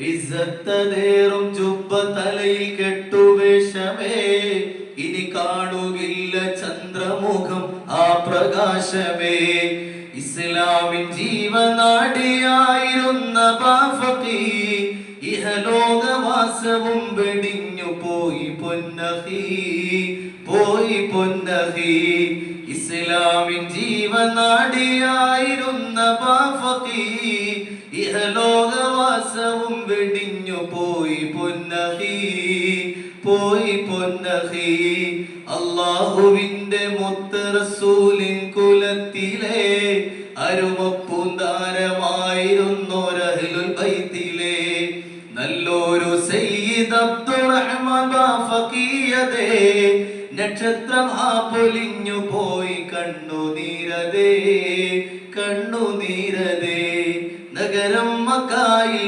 ഇസ്സത്തതേറും ജുബ്ബ തലയിൽ കെട്ടുവേഷമേ, ഇനി കാണുകില്ല ചന്ദ്രമുഖം ആ പ്രകാശമേ. ഇസ്ലാമിൻ ജീവനാടിയായിരുന്ന ബാഫഖി, ഇഹലോകവാസവും വെടിഞ്ഞു പോയി പൊന്നഹി, പോയി പൊന്നഹി. ഇസ്ലാമിൻ ജീവനാടിയായിരുന്ന ബാഫഖി, ഇഹലോകവാസവും വെടിഞ്ഞു പോയി പൊന്നഹി, പോയി പൊന്നഹി. അല്ലാഹുവിന്റെ മുത്ത് റസൂലിൻ കുലത്തിലെ അരുമപ്പൂന്താരമായിരുന്നൊരഹ്ലുൽ ബൈത്തിലെ നല്ലൊരു സയ്യിദ് അബ്ദുറഹ്മാൻ ബാഫഖിയതേ, നക്ഷത്രം ആ പൊലിഞ്ഞു പോയി കണ്ണുനീരതേ, കണ്ണുനീരതേ. നഗരം മക്കായിൽ